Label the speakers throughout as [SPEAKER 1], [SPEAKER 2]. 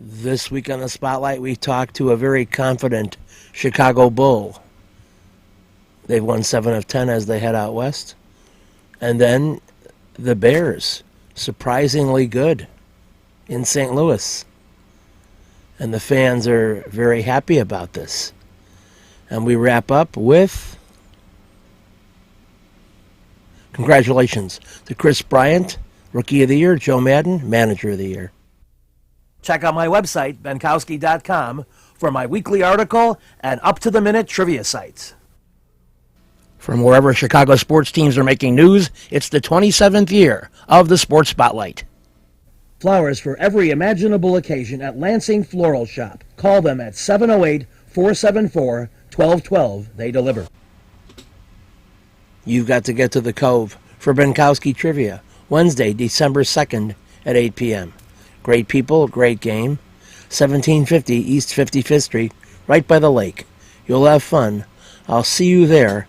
[SPEAKER 1] This week on the Spotlight, we talked to a very confident Chicago Bull. They've won 7 of 10 as they head out west. And then the Bears, surprisingly good in St. Louis. And the fans are very happy about this. And we wrap up with congratulations to Chris Bryant, Rookie of the Year, Joe Madden, Manager of the Year. Check out my website, benkowski.com, for my weekly article and up-to-the-minute trivia sites. From wherever Chicago sports teams are making news, it's the 27th year of the Sports Spotlight. Flowers for every imaginable occasion at Lansing Floral Shop. Call them at 708-474-1212. They deliver. You've got to get to the Cove for Benkowski Trivia, Wednesday, December 2nd at 8 p.m. Great people, great game. 1750 East 55th Street, right by the lake. You'll have fun. I'll see you there.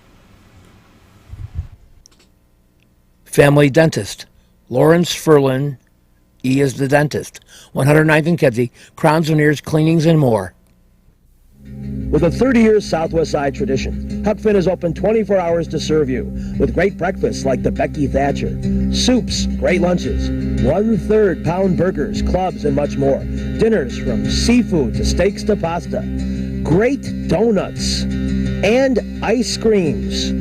[SPEAKER 1] Family Dentist. Lawrence Ferlin, E is the dentist. 109th and Kedzie, crowns, veneers, cleanings, and more. With a 30-year Southwest Side tradition, Huck Finn is open 24 hours to serve you with great breakfasts like the Becky Thatcher, soups, great lunches, 1/3 pound burgers, clubs, and much more. Dinners from seafood to steaks to pasta, great donuts, and ice creams.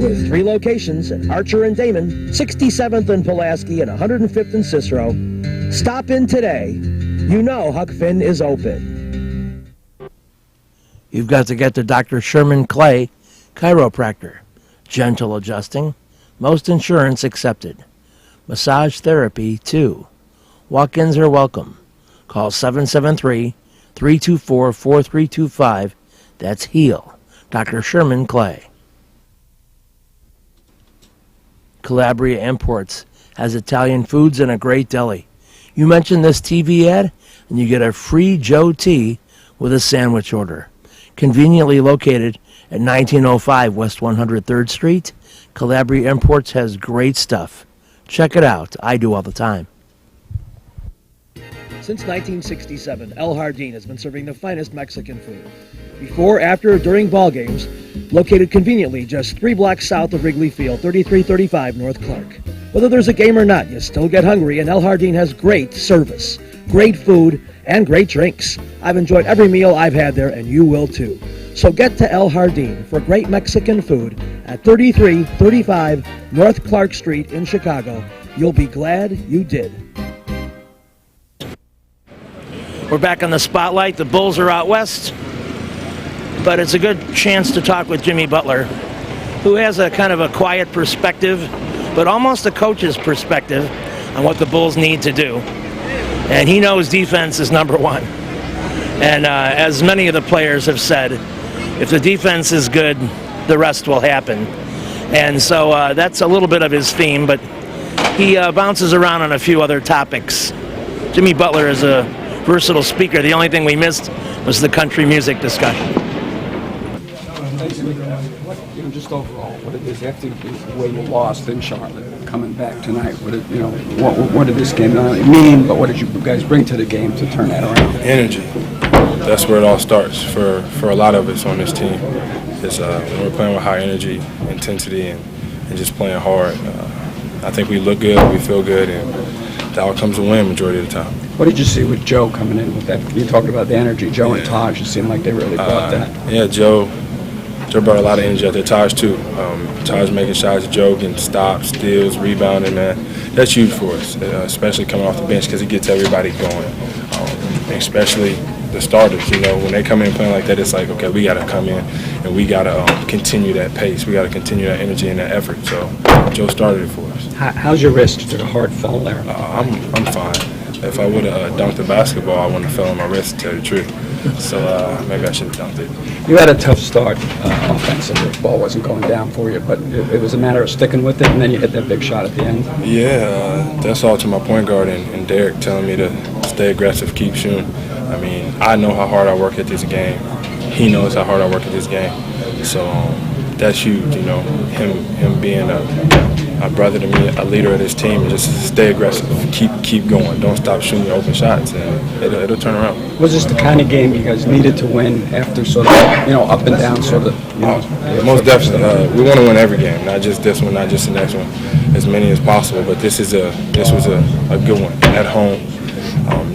[SPEAKER 1] With 3 locations at Archer and Damon, 67th and Pulaski, and 105th and Cicero. Stop in today. You know Huck Finn is open. You've got to get to Dr. Sherman Clay, chiropractor. Gentle adjusting. Most insurance accepted. Massage therapy, too. Walk-ins are welcome. Call 773-324-4325. That's HEAL. Dr. Sherman Clay. Calabria Imports has Italian foods and a great deli. You mention this TV ad, and you get a free Joe tea with a sandwich order. Conveniently located at 1905 West 103rd Street, Calabria Imports has great stuff. Check it out. I do all the time. Since 1967, El Jardín has been serving the finest Mexican food. Before, after, during ball games, located conveniently just 3 blocks south of Wrigley Field, 3335 North Clark. Whether there's a game or not, you still get hungry, and El Jardín has great service, great food, and great drinks. I've enjoyed every meal I've had there, and you will too. So get to El Jardín for great Mexican food at 3335 North Clark Street in Chicago. You'll be glad you did. We're back on the Spotlight. The Bulls are out west, but it's a good chance to talk with Jimmy Butler, who has a kind of a quiet perspective, but almost a coach's perspective on what the Bulls need to do. And he knows defense is number one. And as many of the players have said, if the defense is good, the rest will happen. And so that's a little bit of his theme, but he bounces around on a few other topics. Jimmy Butler is a versatile speaker. The only thing we missed was the country music discussion.
[SPEAKER 2] Just overall, what it is after the way you lost in Charlotte, coming back tonight, what did this game not only mean, but what did you guys bring to the game to turn that around?
[SPEAKER 3] Energy. That's where it all starts for a lot of us on this team. Is when we're playing with high energy, intensity, and just playing hard. I think we look good, we feel good, and the outcomes will win majority of the time.
[SPEAKER 2] What did you see with Joe coming in with that? You talked about the energy. Joe and Taj, it seemed like they really brought that.
[SPEAKER 3] Yeah, Joe brought a lot of energy out there. Taj too. Taj making shots, Joe getting stops, steals, rebounding, man. That's huge for us, especially coming off the bench because it gets everybody going, especially the starters. When they come in playing like that, it's like, okay, we got to come in and we got to continue that pace. We got to continue that energy and that effort. So Joe started it for us.
[SPEAKER 2] How's your wrist? You took a hard fall there.
[SPEAKER 3] I'm fine. If I would have dunked the basketball, I wouldn't have fell on my wrist, to tell you the truth. So maybe I should have dunked it.
[SPEAKER 2] You had a tough start offensively. The ball wasn't going down for you, but it was a matter of sticking with it, and then you hit that big shot at the end.
[SPEAKER 3] Yeah, that's all to my point guard and Derek telling me to stay aggressive, keep shooting. I mean, I know how hard I work at this game. He knows how hard I work at this game. So that's huge. You know, him being a brother to me, a leader of this team, and just stay aggressive, keep going, don't stop shooting your open shots, and it'll turn around.
[SPEAKER 2] Was this the kind of game you guys needed to win after sort of, up and down, sort of,
[SPEAKER 3] Most definitely. We want to win every game, not just this one, not just the next one, as many as possible. But this was a good one at home,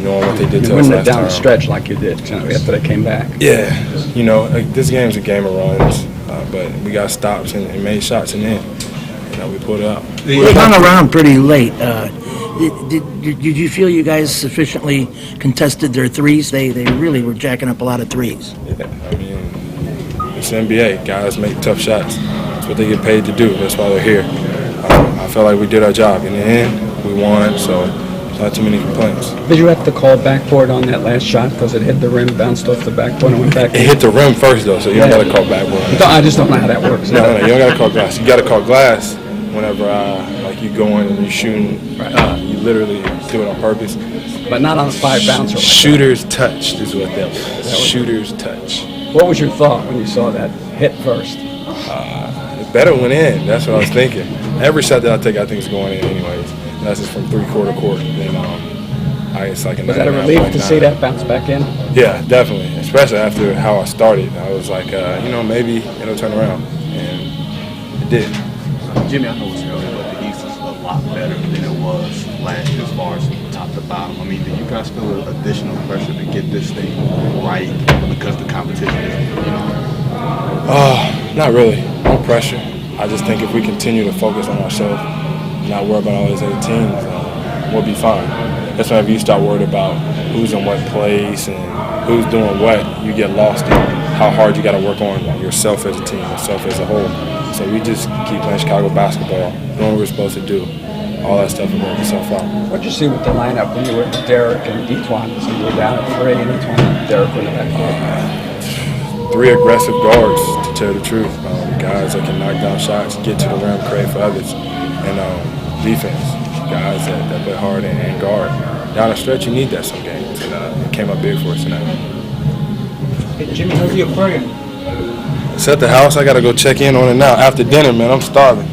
[SPEAKER 3] knowing what they did to us
[SPEAKER 2] winning it
[SPEAKER 3] last
[SPEAKER 2] down
[SPEAKER 3] time.
[SPEAKER 2] the stretch like you did after they came back.
[SPEAKER 3] Yeah, this game's a game of runs, but we got stops and made shots, and then we pulled it out.
[SPEAKER 1] They hung around pretty late. Did you feel you guys sufficiently contested their threes? They really were jacking up a lot of threes.
[SPEAKER 3] Yeah, I mean, it's NBA. Guys make tough shots. That's what they get paid to do. That's why they're here. I felt like we did our job. In the end, we won, so not too many complaints.
[SPEAKER 2] Did you have to call backboard on that last shot because it hit the rim, bounced off the backboard, and went back?
[SPEAKER 3] It hit the rim first, though, so you don't got to call backboard.
[SPEAKER 2] I just don't know how that works.
[SPEAKER 3] No, you don't got to call glass. You got to call glass whenever you go in and you're shooting. You literally do it on purpose.
[SPEAKER 2] But not on a 5 bouncer. Like
[SPEAKER 3] Shooter's touch is what that was. Shooter's touch.
[SPEAKER 2] What was your thought when you saw that hit first?
[SPEAKER 3] It better went in. That's what I was thinking. Every shot that I take, I think is going in anyways. And that's just from 3/4 court. Then it's like a
[SPEAKER 2] Was that a relief to see that bounce back in?
[SPEAKER 3] Yeah, definitely. Especially after how I started. I was like, maybe it'll turn around. And it did.
[SPEAKER 4] Jimmy, I know it's early, but the East is a lot better than it was last year as far as top to bottom. I mean, do you guys feel additional pressure to get this thing right because the competition is,
[SPEAKER 3] Not really. No pressure. I just think if we continue to focus on ourselves, not worry about all these other teams, we'll be fine. That's why if you start worried about who's in what place and who's doing what, you get lost in how hard you got to work on yourself as a team, yourself as a whole. So we just keep playing Chicago basketball, doing what we're supposed to do. All that stuff will work itself out.
[SPEAKER 2] What did you see with the lineup when you were with Derek and Etwan? So you were down at 3 and Etwan and Derek were in the backcourt.
[SPEAKER 3] 3 aggressive guards, to tell the truth. Guys that can knock down shots, get to the rim, create for others. And defense, guys that play hard and guard. Down the stretch, you need that some games. And it came up big for us tonight.
[SPEAKER 2] Hey, Jimmy, how's the aquarium?
[SPEAKER 3] It's at the house. I got to go check in on it now. After dinner, man, I'm starving.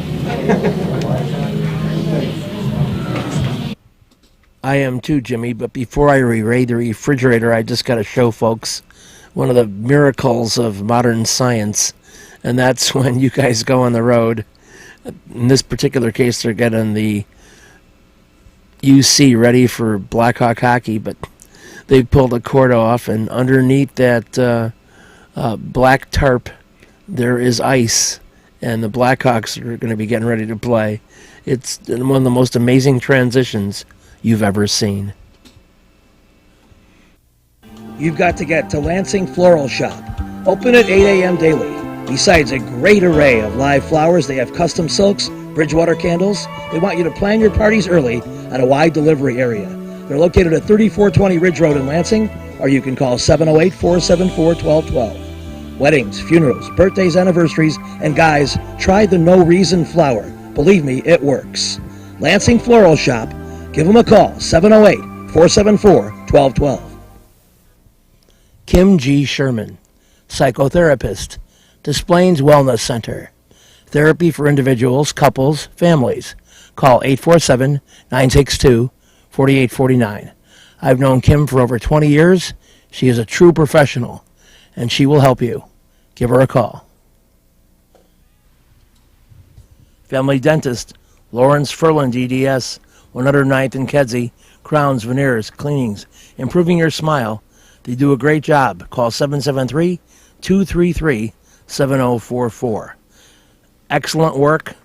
[SPEAKER 1] I am too, Jimmy, but before I raid the refrigerator, I just got to show folks one of the miracles of modern science, and that's when you guys go on the road. In this particular case, they're getting the UC ready for Blackhawk hockey, but they pulled a cord off, and underneath that black tarp, there is ice, and the Blackhawks are going to be getting ready to play. It's one of the most amazing transitions you've ever seen. You've got to get to Lansing Floral Shop. Open at 8 a.m. daily. Besides a great array of live flowers, they have custom silks, Bridgewater candles. They want you to plan your parties early at a wide delivery area. They're located at 3420 Ridge Road in Lansing, or you can call 708-474-1212. Weddings, funerals, birthdays, anniversaries, and guys, try the No Reason flower. Believe me, it works. Lansing Floral Shop. Give them a call, 708-474-1212. Kim G. Sherman, psychotherapist, Desplaines Wellness Center. Therapy for individuals, couples, families. Call 847-962-4849. I've known Kim for over 20 years. She is a true professional, and she will help you. Give her a call. Family Dentist, Lawrence Furlan, DDS, 109th and Kedzie, crowns, veneers, cleanings, improving your smile. They do a great job. Call 773-233-7044. Excellent work,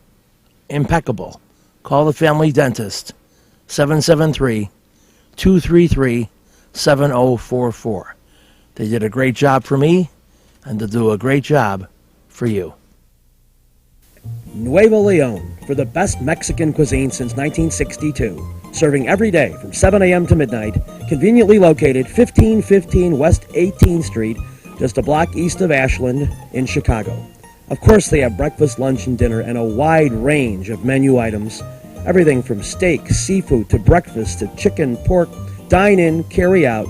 [SPEAKER 1] impeccable. Call the Family Dentist, 773-233-7044. They did a great job for me, and they'll do a great job for you. Nuevo Leon, for the best Mexican cuisine since 1962. Serving every day from 7 a.m. to midnight. Conveniently located 1515 West 18th Street, just a block east of Ashland in Chicago. Of course, they have breakfast, lunch, and dinner, and a wide range of menu items. Everything from steak, seafood, to breakfast, to chicken, pork, dine-in, carry-out,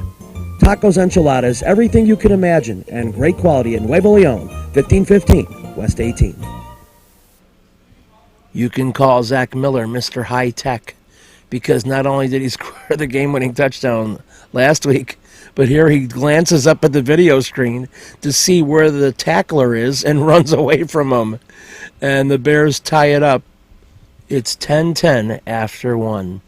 [SPEAKER 1] tacos, enchiladas, everything you can imagine, and great quality at Nuevo Leon, 1515
[SPEAKER 5] West 18.
[SPEAKER 1] You can call Zach Miller Mr. High Tech, because not only did he score the game-winning touchdown last week, but here he glances up at the video screen to see where the tackler is and runs away from him. And the Bears tie it up. It's 10-10 after one.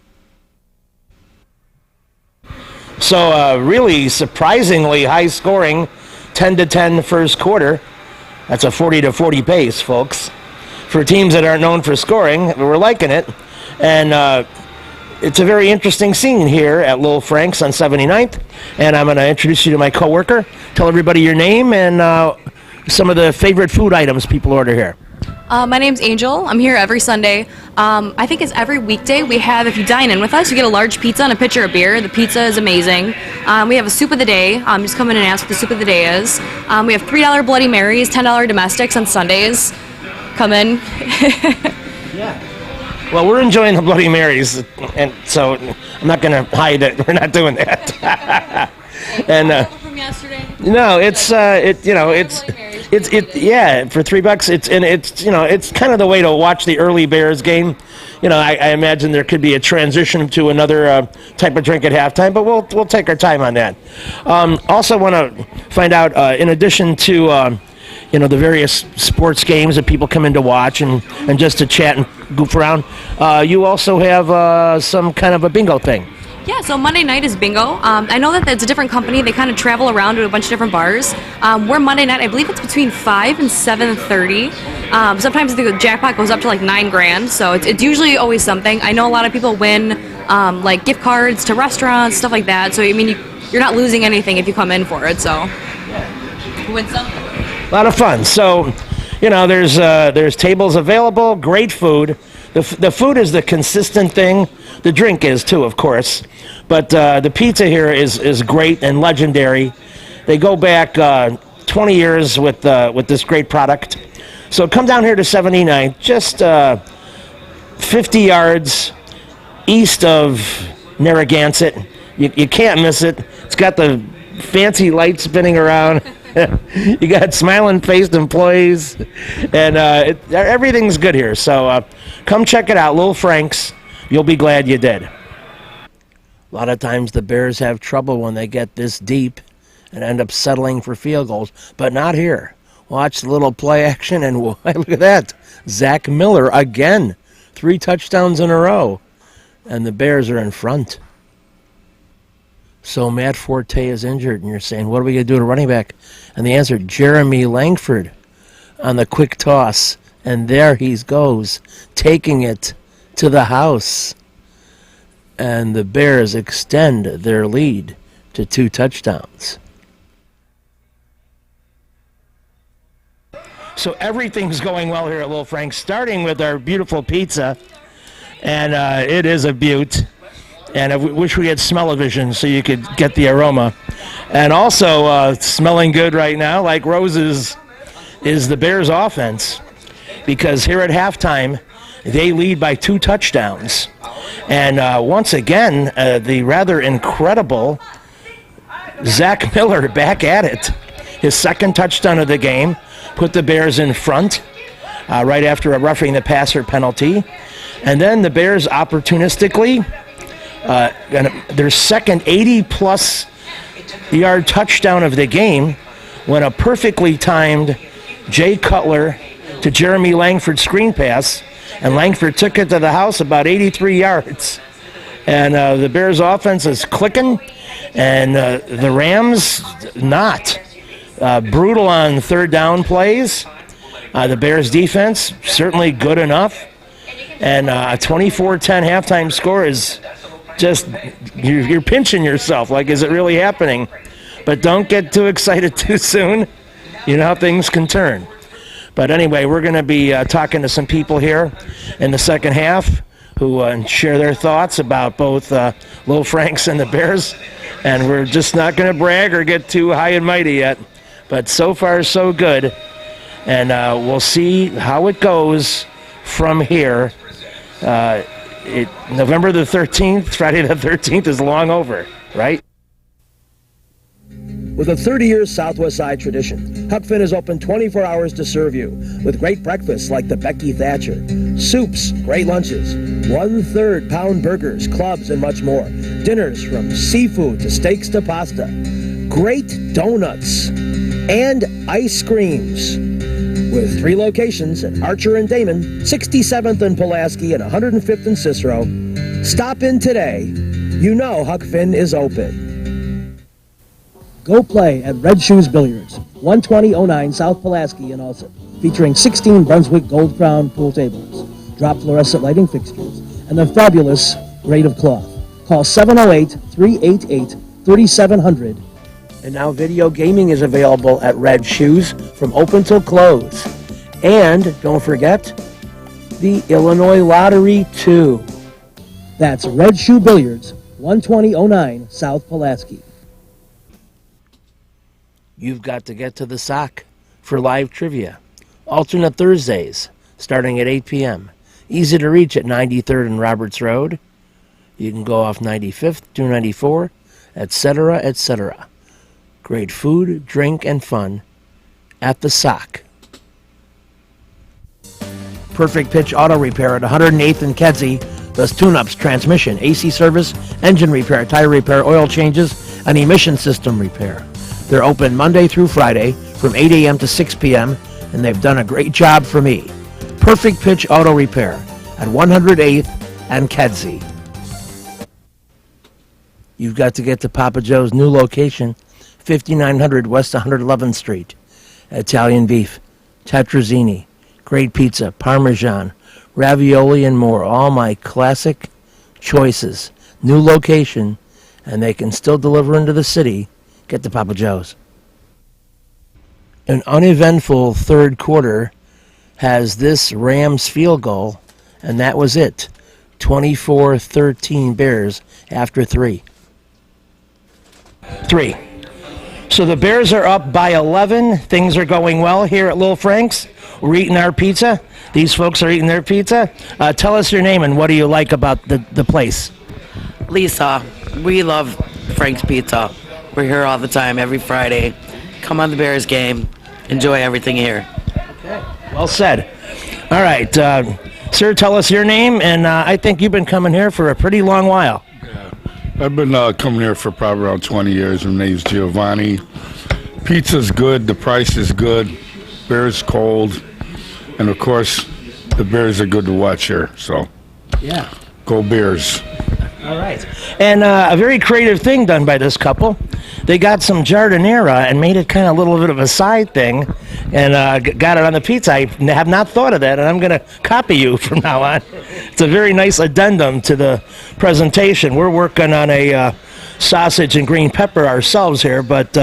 [SPEAKER 1] So really surprisingly high scoring, 10-10 first quarter. That's a 40-40 pace, folks. For teams that aren't known for scoring, we're liking it. And it's a very interesting scene here at Lil Frank's on 79th. And I'm going to introduce you to my coworker. Tell everybody your name and some of the favorite food items people order here.
[SPEAKER 6] My name's Angel. I'm here every Sunday. I think it's every weekday we have, if you dine in with us, you get a large pizza and a pitcher of beer. The pizza is amazing. We have a soup of the day. Just come in and ask what the soup of the day is. We have $3 Bloody Marys, $10 domestics on Sundays. Come in.
[SPEAKER 1] Well, we're enjoying the Bloody Marys, and so I'm not going to hide it. We're not doing that. And
[SPEAKER 6] From yesterday.
[SPEAKER 1] no, it's yeah, for $3, it's kind of the way to watch the early Bears game. I imagine there could be a transition to another type of drink at halftime, but we'll take our time on that. Also want to find out, in addition to the various sports games that people come in to watch and just to chat and goof around, you also have some kind of a bingo thing.
[SPEAKER 6] Yeah, so Monday night is bingo. I know that it's a different company. They kind of travel around to a bunch of different bars. We're Monday night, I believe it's between 5 and 7:30. Sometimes the jackpot goes up to like $9,000, so it's usually always something. I know a lot of people win like gift cards to restaurants, stuff like that. So I mean, you're not losing anything if you come in for it. So win something.
[SPEAKER 1] A lot of fun. So, there's tables available, great food. The food is the consistent thing. The drink is too, of course. But the pizza here is great and legendary. They go back 20 years with this great product. So come down here to 79, just 50 yards east of Narragansett. You can't miss it. It's got the fancy lights spinning around. You got smiling-faced employees, and everything's good here. So come check it out, Lil Frank's. You'll be glad you did. A lot of times the Bears have trouble when they get this deep and end up settling for field goals, but not here. Watch the little play action, and look at that. Zach Miller again. 3 touchdowns in a row, and the Bears are in front. So Matt Forte is injured, and you're saying, what are we going to do to running back? And the answer, Jeremy Langford on the quick toss. And there he goes, taking it to the house. And the Bears extend their lead to 2 touchdowns. So everything's going well here at Lil Frank's, starting with our beautiful pizza. And it is a beaut. And I wish we had smell-o-vision so you could get the aroma. And also smelling good right now, like roses, is the Bears' offense. Because here at halftime, they lead by 2 touchdowns. And once again, the rather incredible Zach Miller back at it. His second touchdown of the game put the Bears in front right after a roughing the passer penalty. And then the Bears opportunistically, their second 80-plus yard touchdown of the game, when a perfectly timed Jay Cutler to Jeremy Langford screen pass, and Langford took it to the house about 83 yards. And the Bears' offense is clicking, and the Rams not. Brutal on third down plays. The Bears' defense certainly good enough. And a 24-10 halftime score is just, you're pinching yourself, like, is it really happening? But don't get too excited too soon. You know how things can turn. But anyway, we're going to be talking to some people here in the second half who share their thoughts about both Lil Frank's and the Bears. And we're just not going to brag or get too high and mighty yet. But so far, so good. And we'll see how it goes from here. November the 13th, Friday the 13th is long over, right? With a 30-year Southwest Side tradition, Huck Finn is open 24 hours to serve you with great breakfasts like the Becky Thatcher, soups, great lunches, 1/3 pound burgers, clubs, and much more. Dinners from seafood to steaks to pasta, great donuts, and ice creams. With 3 locations at Archer and Damon, 67th and Pulaski, and 105th and Cicero. Stop in today. You know Huck Finn is open. Go play at Red Shoes Billiards, 12009 South Pulaski in Alsip, featuring 16 Brunswick Gold Crown pool tables, drop fluorescent lighting fixtures, and the fabulous Grade of Cloth. Call 708-388-3700. And now video gaming is available at Red Shoes from open till close. And don't forget, the Illinois Lottery too. That's Red Shoe Billiards, 12009 South Pulaski. You've got to get to the Sock for live trivia. Alternate Thursdays, starting at 8 p.m. Easy to reach at 93rd and Roberts Road. You can go off 95th, 294, etc., etc. Great food, drink, and fun at the Sock. Perfect Pitch Auto Repair at 108th and Kedzie does tune-ups, transmission, AC service, engine repair, tire repair, oil changes, and emission system repair. They're open Monday through Friday from 8 a.m. to 6 p.m., and they've done a great job for me. Perfect Pitch Auto Repair at 108th and Kedzie. You've got to get to Papa Joe's new location, 5900 West 111th Street. Italian beef, tetrazzini, great pizza, parmesan, ravioli, and more. All my classic choices. New location, and they can still deliver into the city. Get to Papa Joe's. An uneventful third quarter has this Rams field goal, and that was it. 24-13 Bears after 3. So the Bears are up by 11. Things are going well here at Little Frank's. We're eating our pizza. These folks are eating their pizza. Tell us your name and what do you like about the place?
[SPEAKER 5] Lisa, we love Frank's Pizza. We're here all the time, every Friday. Come on the Bears game. Enjoy everything here.
[SPEAKER 1] Okay. Well said. All right, sir, tell us your name, and I think you've been coming here for a pretty long while.
[SPEAKER 7] Yeah. I've been coming here for probably around 20 years. My name's Giovanni. Pizza's good. The price is good. Beer's cold. And, of course, the Bears are good to watch here. So,
[SPEAKER 1] yeah.
[SPEAKER 7] Go Bears.
[SPEAKER 1] All right. And a very creative thing done by this couple. They got some jardinera and made it kind of a little bit of a side thing and got it on the pizza. I have not thought of that, and I'm going to copy you from now on. It's a very nice addendum to the presentation. We're working on a sausage and green pepper ourselves here, but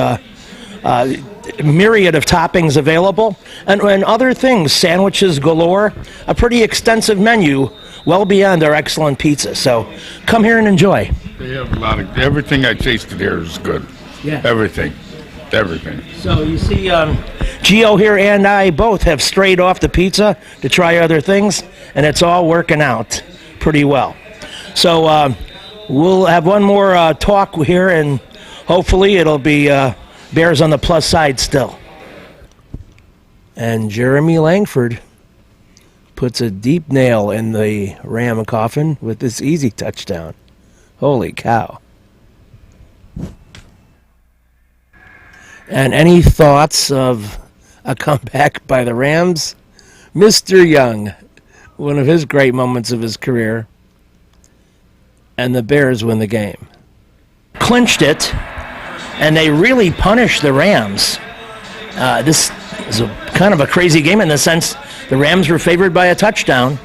[SPEAKER 1] myriad of toppings available. And other things, sandwiches galore, a pretty extensive menu well beyond our excellent pizza. So come here and enjoy.
[SPEAKER 7] They have a lot of everything I tasted here is good.
[SPEAKER 1] Yeah.
[SPEAKER 7] Everything.
[SPEAKER 1] So you see, Gio here and I both have strayed off the pizza to try other things, and it's all working out pretty well. So we'll have one more talk here, and hopefully it'll be Bears on the plus side still. And Jeremy Langford puts a deep nail in the Ram coffin with this easy touchdown. Holy cow. And any thoughts of a comeback by the Rams? Mr. Young, one of his great moments of his career. And the Bears win the game. Clinched it, and they really punished the Rams. This is kind of a crazy game in the sense the Rams were favored by a touchdown,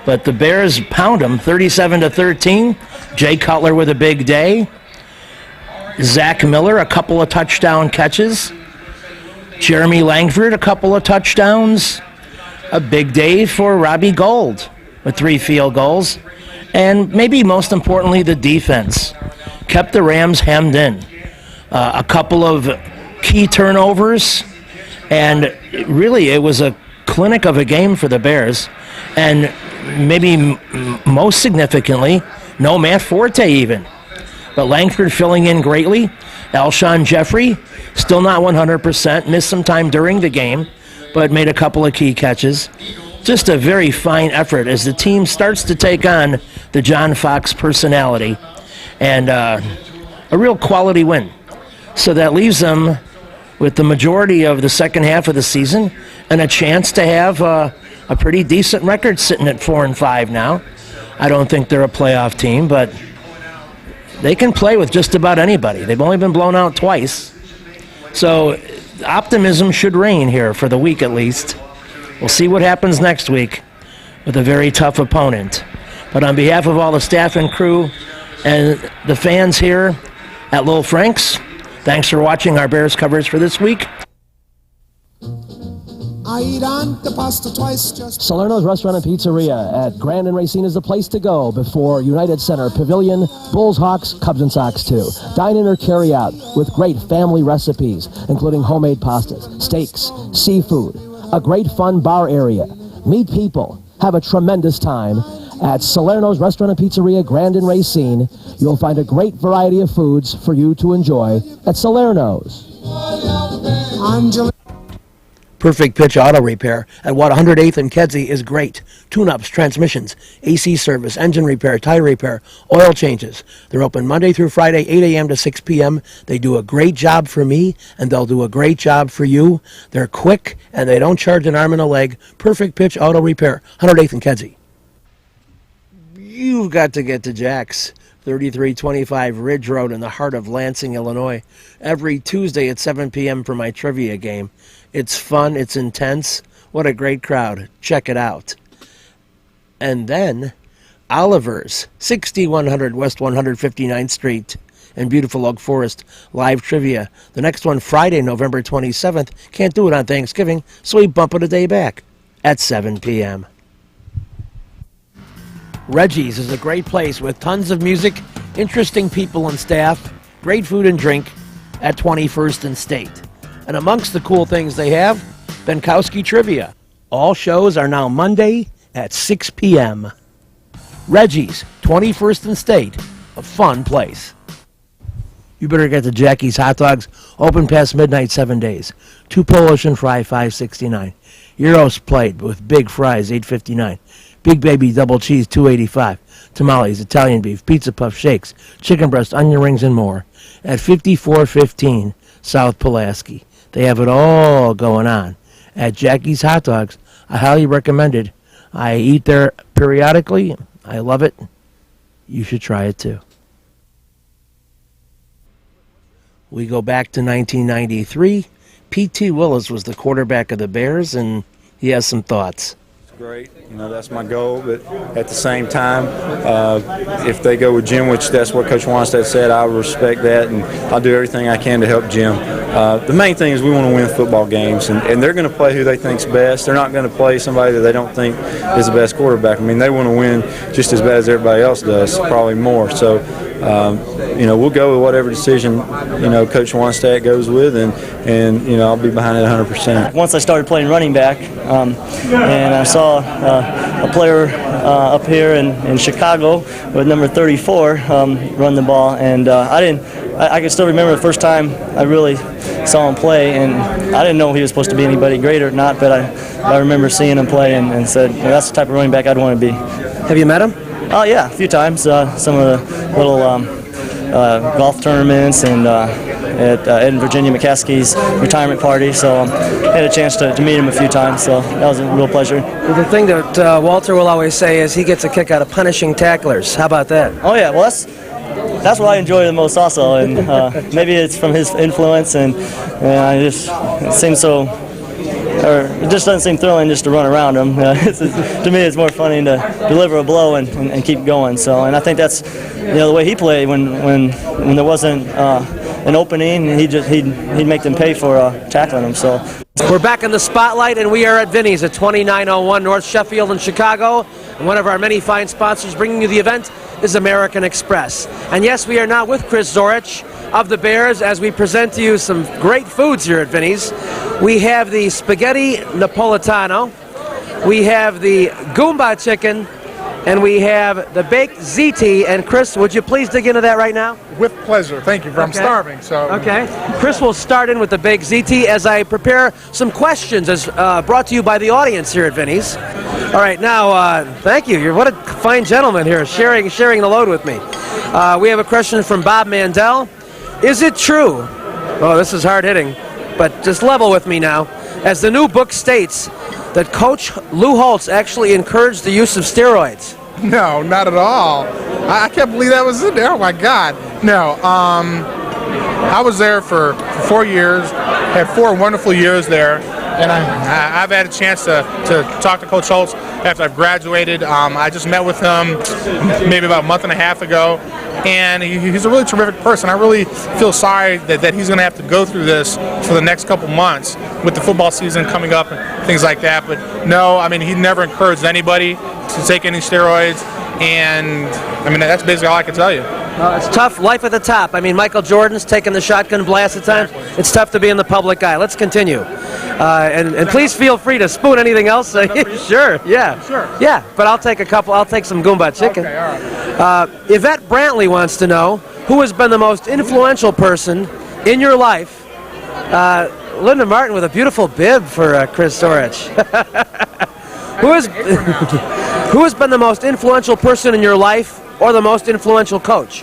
[SPEAKER 1] but the Bears pound them 37-13. Jay Cutler with a big day. Zach Miller, a couple of touchdown catches. Jeremy Langford, a couple of touchdowns. A big day for Robbie Gould with 3 field goals. And maybe most importantly, the defense kept the Rams hemmed in. A couple of key turnovers, and really it was a clinic of a game for the Bears. And maybe most significantly, no Matt Forte even. But Langford filling in greatly. Alshon Jeffrey, still not 100%, missed some time during the game, but made a couple of key catches. Just a very fine effort as the team starts to take on the John Fox personality, and a real quality win. So that leaves them with the majority of the second half of the season and a chance to have a pretty decent record sitting at 4-5 now. I don't think they're a playoff team, but they can play with just about anybody. They've only been blown out twice. So optimism should reign here for the week at least. We'll see what happens next week with a very tough opponent. But on behalf of all the staff and crew and the fans here at Lil Frank's, thanks for watching our Bears coverage for this week.
[SPEAKER 8] I eat on the pasta twice just...
[SPEAKER 9] Salerno's Restaurant and Pizzeria at Grand and Racine is the place to go before United Center Pavilion, Bulls, Hawks, Cubs, and Sox too. Dine in or carry out with great family recipes, including homemade pastas, steaks, seafood, a great fun bar area. Meet people, have a tremendous time. At Salerno's Restaurant and Pizzeria, Grand and Racine, you'll find a great variety of foods for you to enjoy at Salerno's.
[SPEAKER 1] Perfect Pitch Auto Repair at 108th and Kedzie is great. Tune-ups, transmissions, AC service, engine repair, tire repair, oil changes. They're open Monday through Friday, 8 a.m. to 6 p.m. They do a great job for me, and they'll do a great job for you. They're quick, and they don't charge an arm and a leg. Perfect Pitch Auto Repair, 108th and Kedzie. You've got to get to Jack's, 3325 Ridge Road in the heart of Lansing, Illinois, every Tuesday at 7 p.m. for my trivia game. It's fun. It's intense. What a great crowd. Check it out. And then Oliver's, 6100 West 159th Street in beautiful Oak Forest, live trivia. The next one Friday, November 27th. Can't do it on Thanksgiving, so we bump it a day back at 7 p.m. Reggie's is a great place with tons of music, interesting people and staff, great food and drink at 21st and State. And amongst the cool things they have, Benkowski Trivia. All shows are now Monday at 6 p.m. Reggie's, 21st and State, a fun place. You better get to Jackie's Hot Dogs, open past midnight 7 days. 2 Polish and fry, $5.69. Gyros plate with big fries, $8.59. Big Baby Double Cheese, $2.85. Tamales, Italian beef, pizza puff, shakes, chicken breast, onion rings, and more at 5415 South Pulaski. They have it all going on at Jackie's Hot Dogs. I highly recommend it. I eat there periodically. I love it. You should try it too. We go back to 1993. P.T. Willis was the quarterback of the Bears, and he has some thoughts.
[SPEAKER 10] Great. That's my goal, but at the same time, if they go with Jim, which that's what Coach Wanstead said, I respect that, and I'll do everything I can to help Jim. The main thing is we want to win football games, and they're going to play who they think's best. They're not going to play somebody that they don't think is the best quarterback. I mean, they want to win just as bad as everybody else does, probably more. So, we'll go with whatever decision, Coach Wanstead goes with, and I'll be behind it 100%.
[SPEAKER 11] Once I started playing running back, and I saw a player up here in Chicago with number 34 run the ball, and I can still remember the first time I really saw him play, and I didn't know if he was supposed to be anybody great or not, but I remember seeing him play and said, that's the type of running back I'd want to be.
[SPEAKER 9] Have you met him?
[SPEAKER 11] Oh yeah, a few times. Some of the little golf tournaments and at Ed and Virginia McCaskey's retirement party, so I had a chance to meet him a few times, so that was a real pleasure.
[SPEAKER 9] The thing that Walter will always say is he gets a kick out of punishing tacklers. How about that?
[SPEAKER 11] Oh yeah, well that's what I enjoy the most also, and maybe it's from his influence, and it seems so, or it just doesn't seem thrilling just to run around him. To me, it's more funny to deliver a blow and keep going. So, and I think that's the way he played when there wasn't an opening, he'd make them pay for tackling them. So.
[SPEAKER 9] We're back in the spotlight, and we are at Vinny's at 2901 North Sheffield in Chicago. And one of our many fine sponsors bringing you the event is American Express. And yes, we are now with Chris Zorich of the Bears as we present to you some great foods here at Vinny's. We have the spaghetti Napolitano. We have the Goomba chicken. and we have the baked ZT. And Chris, would you please dig into that right now?
[SPEAKER 12] With pleasure. Thank you. I'm starving. So.
[SPEAKER 9] Okay. Chris will start in with the baked ZT as I prepare some questions as brought to you by the audience here at Vinny's. All right. Now, thank you. What a fine gentleman here, sharing the load with me. We have a question from Bob Mandel. Is it true? Oh, this is hard hitting, but just level with me now. As the new book states, that Coach Lou Holtz actually encouraged the use of steroids.
[SPEAKER 12] No, not at all. I can't believe that was in there. Oh my God. No. I was there for 4 years. Had 4 wonderful years there, and I've had a chance to talk to Coach Holtz after I've graduated. I just met with him maybe about a month and a half ago, and he's a really terrific person. I really feel sorry that he's going to have to go through this for the next couple months with the football season coming up and things like that. But no, I mean, he never encouraged anybody to take any steroids, and I mean, that's basically all I can tell you.
[SPEAKER 9] It's tough, life at the top. I mean, Michael Jordan's taking the shotgun blast at times. It's tough to be in the public eye. Let's continue. And please feel free to spoon anything else. Sure, yeah.
[SPEAKER 12] Sure.
[SPEAKER 9] Yeah, but I'll take a couple. I'll take some Goomba chicken.
[SPEAKER 12] Okay, all right.
[SPEAKER 9] Yvette Brantley wants to know, who has been the most influential person in your life? Linda Martin with a beautiful bib for Chris Zorich. Who has been the most influential person in your life, or the most influential coach?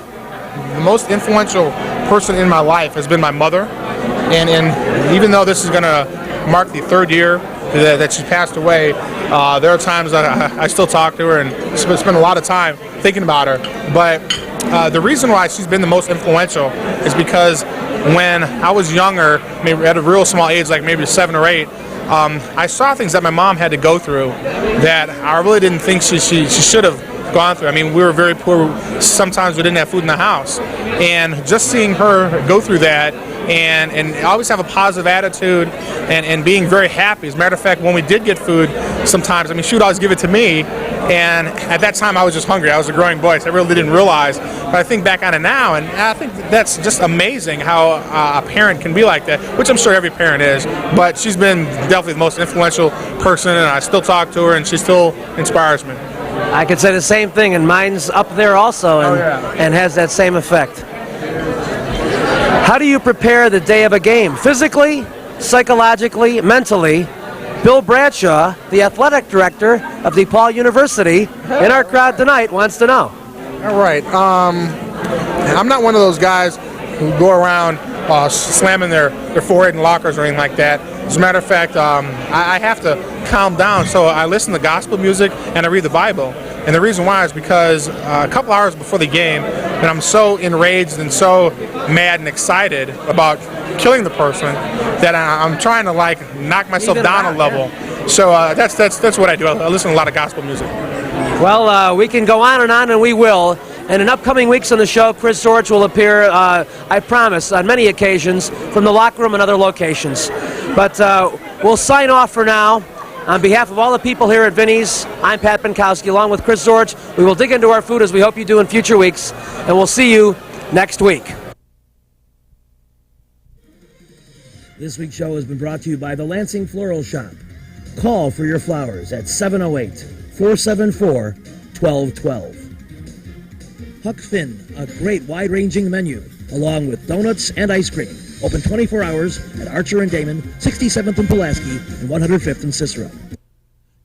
[SPEAKER 12] The most influential person in my life has been my mother, and even though this is going to mark the 3rd year that she passed away, there are times that I still talk to her and spend a lot of time thinking about her. But the reason why she's been the most influential is because when I was younger, maybe at a real small age, like maybe 7 or 8, I saw things that my mom had to go through that I really didn't think she should have gone through. I mean, we were very poor. Sometimes we didn't have food in the house. And just seeing her go through that and always have a positive attitude and being very happy. As a matter of fact, when we did get food, sometimes, I mean, she would always give it to me. And at that time, I was just hungry. I was a growing boy, so I really didn't realize. But I think back on it now, and I think that's just amazing how a parent can be like that, which I'm sure every parent is. But she's been definitely the most influential person, and I still talk to her, and she still inspires me.
[SPEAKER 9] I could say the same thing, and mine's up there also, and has that same effect. How do you prepare the day of a game? Physically, psychologically, mentally? Bill Bradshaw, the athletic director of DePaul University, in our crowd tonight, wants to know.
[SPEAKER 12] All right. I'm not one of those guys who go around slamming their forehead in lockers or anything like that. As a matter of fact, I have to calm down, so I listen to gospel music and I read the Bible. And the reason why is because a couple hours before the game, and I'm so enraged and so mad and excited about killing the person that I'm trying to like knock myself down a level. So that's what I do. I listen to a lot of gospel music.
[SPEAKER 9] Well, we can go on, and we will. And in upcoming weeks on the show, Chris Zorich will appear, I promise, on many occasions from the locker room and other locations. But we'll sign off for now. On behalf of all the people here at Vinny's, I'm Pat Binkowski, along with Chris Zorich. We will dig into our food as we hope you do in future weeks, and we'll see you next week. This week's show has been brought to you by the Lansing Floral Shop. Call for your flowers at 708-474-1212. Huck Finn, a great wide-ranging menu, along with donuts and ice cream. Open 24 hours at Archer and Damon, 67th and Pulaski, and 105th and Cicero.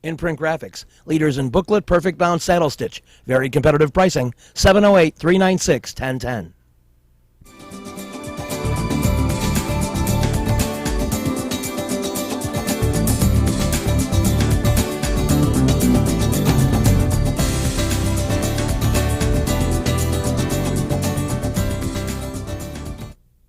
[SPEAKER 9] Imprint Graphics, leaders in booklet, perfect bound saddle stitch. Very competitive pricing, 708-396-1010.